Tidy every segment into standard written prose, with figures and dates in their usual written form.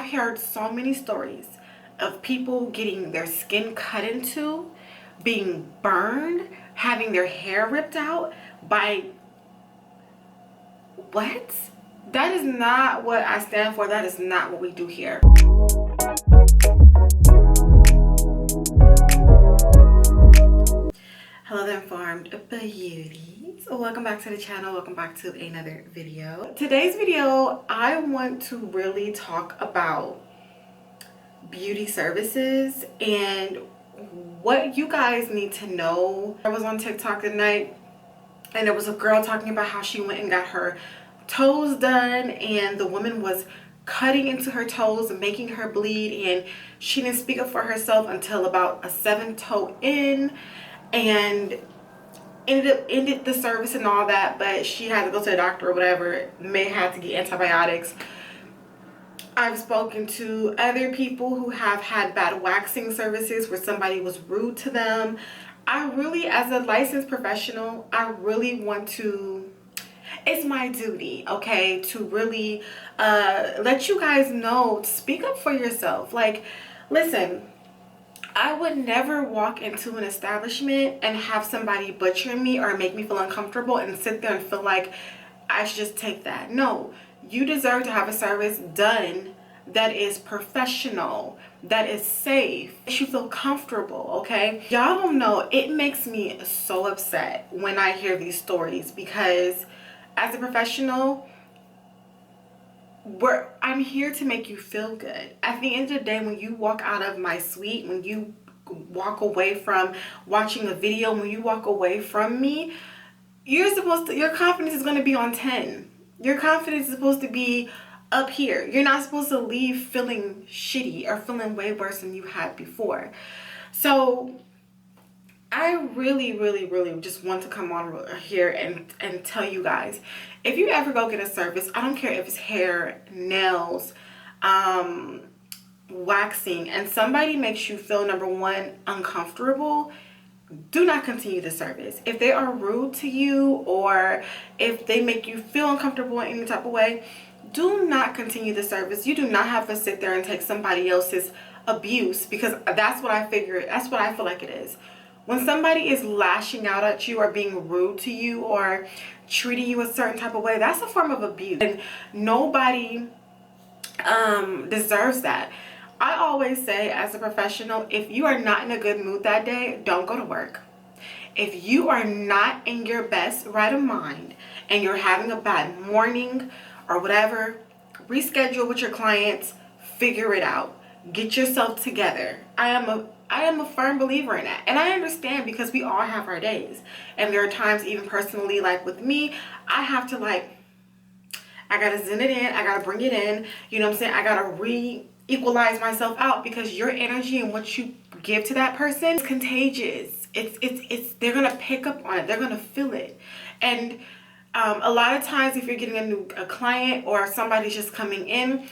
I've heard so many stories of people getting their skin cut into, being burned, having their hair ripped out by what? That is not what I stand for. That is not what we do here. Hello there, Informed Beauties. Welcome back to the channel. Welcome back to another video. Today's video, I want to really talk about beauty services and what you guys need to know. I was on TikTok tonight and there was a girl talking about how she went and got her toes done, and the woman was cutting into her toes and making her bleed, and she didn't speak up for herself until about a 7th toe in, and ended the service and all that. But she had to go to the doctor or whatever, may have to get antibiotics. I've spoken to other people who have had bad waxing services where somebody was rude to them. I really, as a licensed professional, I really want to, it's my duty, okay, to really let you guys know, speak up for yourself. Like, listen, I would never walk into an establishment and have somebody butcher me or make me feel uncomfortable and sit there and feel like I should just take that. No, you deserve to have a service done that is professional, that is safe, makes you feel comfortable, okay? Y'all don't know, it makes me so upset when I hear these stories, because as a professional, I'm here to make you feel good. At the end of the day, when you walk out of my suite, when you walk away from watching a video, when you walk away from me, your confidence is going to be on 10. Your confidence is supposed to be up here. You're not supposed to leave feeling shitty or feeling way worse than you had before. So I really just want to come on here and tell you guys, if you ever go get a service, I don't care if it's hair, nails, waxing, and somebody makes you feel, number one, uncomfortable, do not continue the service. If they are rude to you or if they make you feel uncomfortable in any type of way, do not continue the service. You do not have to sit there and take somebody else's abuse, because that's what I figure. That's what I feel like it is. When somebody is lashing out at you or being rude to you or treating you a certain type of way, that's a form of abuse, and nobody deserves that. I always say, as a professional, if you are not in a good mood that day, don't go to work. If you are not in your best right of mind and you're having a bad morning or whatever, reschedule with your clients, figure it out, get yourself together. I am a firm believer in that, and I understand, because we all have our days, and there are times, even personally, like with me, I have to, like, I gotta zen it in, I gotta bring it in, you know what I'm saying, I gotta equalize myself out, because your energy and what you give to that person is contagious. It's they're gonna pick up on it, they're gonna feel it. And a lot of times, if you're getting a client or somebody's just coming in,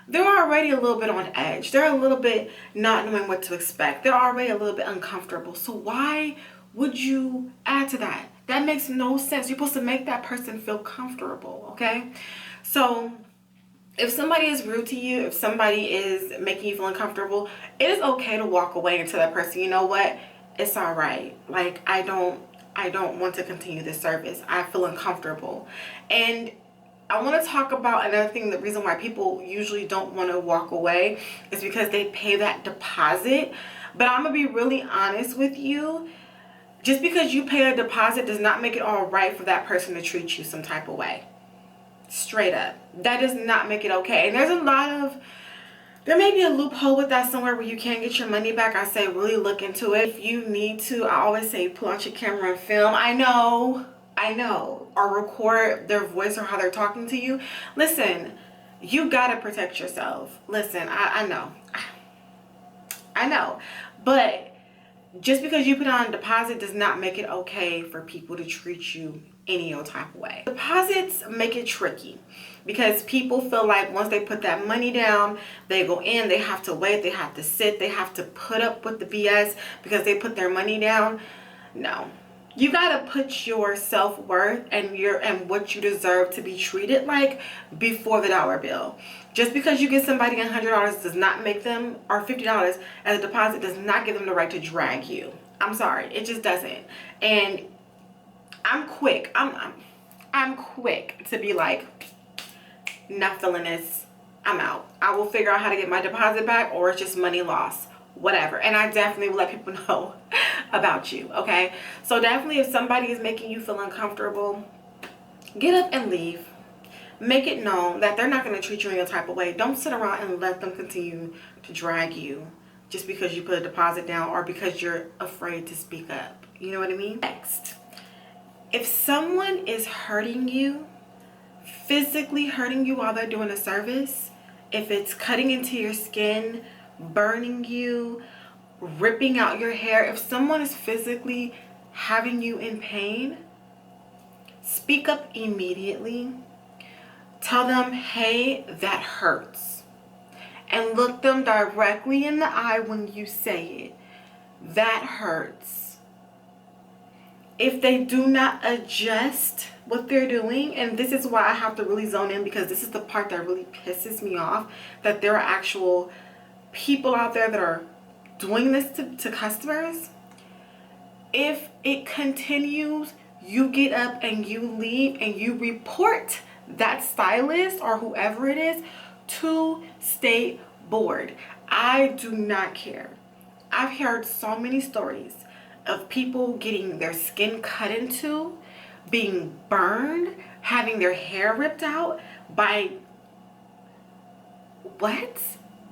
they're already a little bit on edge. They're a little bit not knowing what to expect. They're already a little bit uncomfortable. So why would you add to that? That makes no sense. You're supposed to make that person feel comfortable, okay? So if somebody is rude to you, if somebody is making you feel uncomfortable, it is okay to walk away and tell that person, you know what? It's all right. Like, I don't want to continue this service. I feel uncomfortable. And I want to talk about another thing. The reason why people usually don't want to walk away is because they pay that deposit. But I'm going to be really honest with you. Just because you pay a deposit does not make it all right for that person to treat you some type of way. Straight up. That does not make it okay. And there may be a loophole with that somewhere where you can get your money back. I say really look into it. If you need to, I always say pull out your camera and film. I know. Or record their voice or how they're talking to you. Listen, you gotta protect yourself. Listen, I know. But just because you put on a deposit does not make it okay for people to treat you any old type of way. Deposits make it tricky, because people feel like once they put that money down, they go in, they have to wait, they have to sit, they have to put up with the BS because they put their money down. No. You gotta put your self-worth and what you deserve to be treated like before the dollar bill. Just because you get somebody $100 does not make them, or $50 as a deposit does not give them the right to drag you. I'm sorry, it just doesn't. And I'm quick. I'm quick to be like, not feeling this, I'm out. I will figure out how to get my deposit back, or it's just money lost, whatever. And I definitely will let people know about you, okay? So definitely, if somebody is making you feel uncomfortable, get up and leave. Make it known that they're not going to treat you any type of way. Don't sit around and let them continue to drag you just because you put a deposit down or because you're afraid to speak up. You know what I mean? Next, if someone is hurting you, physically hurting you while they're doing a service, if it's cutting into your skin, burning you, ripping out your hair, if someone is physically having you in pain, speak up immediately. Tell them, hey, that hurts. And look them directly in the eye when you say it. That hurts. If they do not adjust what they're doing, and this is why I have to really zone in, because this is the part that really pisses me off, that there are actual people out there that are doing this to customers. If it continues, you get up and you leave and you report that stylist or whoever it is to state board. I do not care. I've heard so many stories of people getting their skin cut into, being burned, having their hair ripped out by what?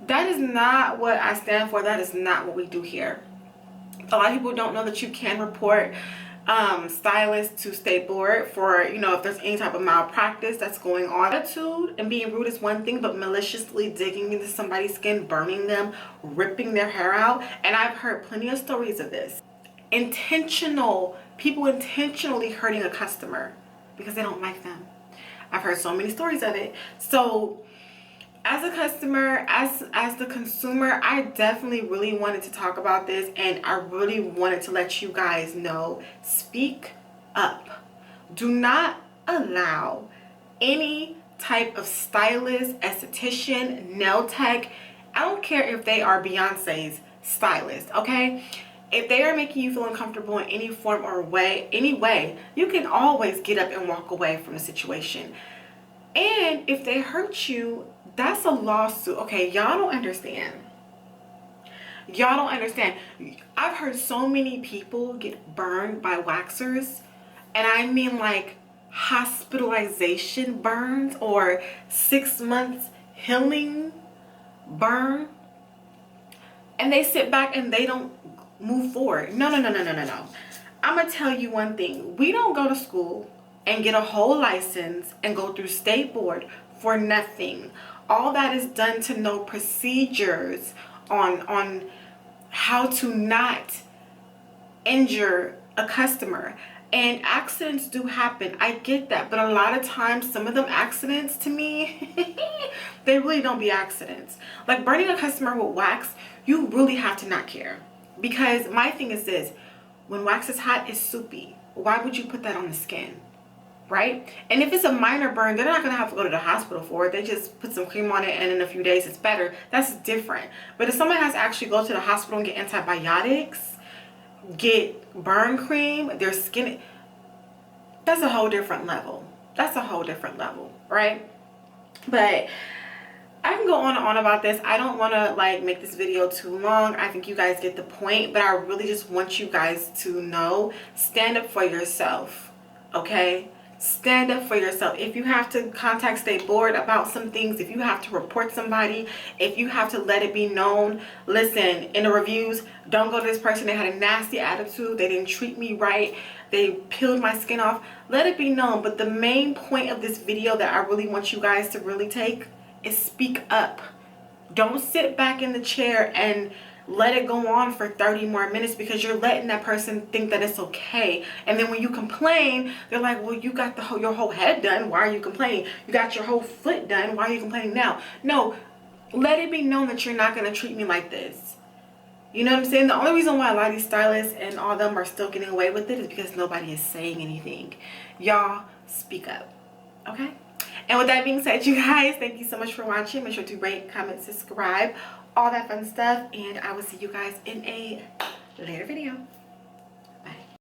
That is not what I stand for. That is not what we do here. A lot of people don't know that you can report stylists to state board for, you know, if there's any type of malpractice that's going on. Attitude and being rude is one thing, but maliciously digging into somebody's skin, burning them, ripping their hair out, and I've heard plenty of stories of this. People intentionally hurting a customer because they don't like them. I've heard so many stories of it. So as a customer, as the consumer, I definitely really wanted to talk about this, and I really wanted to let you guys know, speak up. Do not allow any type of stylist, esthetician, nail tech, I don't care if they are Beyonce's stylist, okay? If they are making you feel uncomfortable in any form or way, you can always get up and walk away from the situation. And if they hurt you, that's a lawsuit. Okay, y'all don't understand. Y'all don't understand. I've heard so many people get burned by waxers, and I mean like hospitalization burns or 6 months healing burn, and they sit back and they don't move forward. No. I'm gonna tell you one thing. We don't go to school and get a whole license and go through state board for nothing. All that is done to know procedures on how to not injure a customer. And accidents do happen. I get that. But a lot of times, some of them accidents to me, they really don't be accidents. Like burning a customer with wax, you really have to not care. Because my thing is this, when wax is hot, it's soupy. Why would you put that on the skin? Right? And if it's a minor burn, they're not going to have to go to the hospital for it. They just put some cream on it and in a few days it's better. That's different. But if someone has to actually go to the hospital and get antibiotics, get burn cream, their skin, that's a whole different level. That's a whole different level, right? But I can go on and on about this. I don't want to like make this video too long. I think you guys get the point, but I really just want you guys to know, stand up for yourself, okay? Stand up for yourself. If you have to contact state board about some things, if you have to report somebody, if you have to let it be known, listen, in the reviews, don't go to this person, they had a nasty attitude, they didn't treat me right, they peeled my skin off, let it be known. But the main point of this video that I really want you guys to really take is speak up. Don't sit back in the chair and let it go on for 30 more minutes because you're letting that person think that it's okay. And then when you complain, they're like, well, you got your whole head done. Why are you complaining? You got your whole foot done. Why are you complaining now? No, let it be known that you're not going to treat me like this. You know what I'm saying? The only reason why a lot of these stylists and all of them are still getting away with it is because nobody is saying anything. Y'all, speak up. Okay? And with that being said, you guys, thank you so much for watching. Make sure to rate, comment, subscribe, all that fun stuff. And I will see you guys in a later video.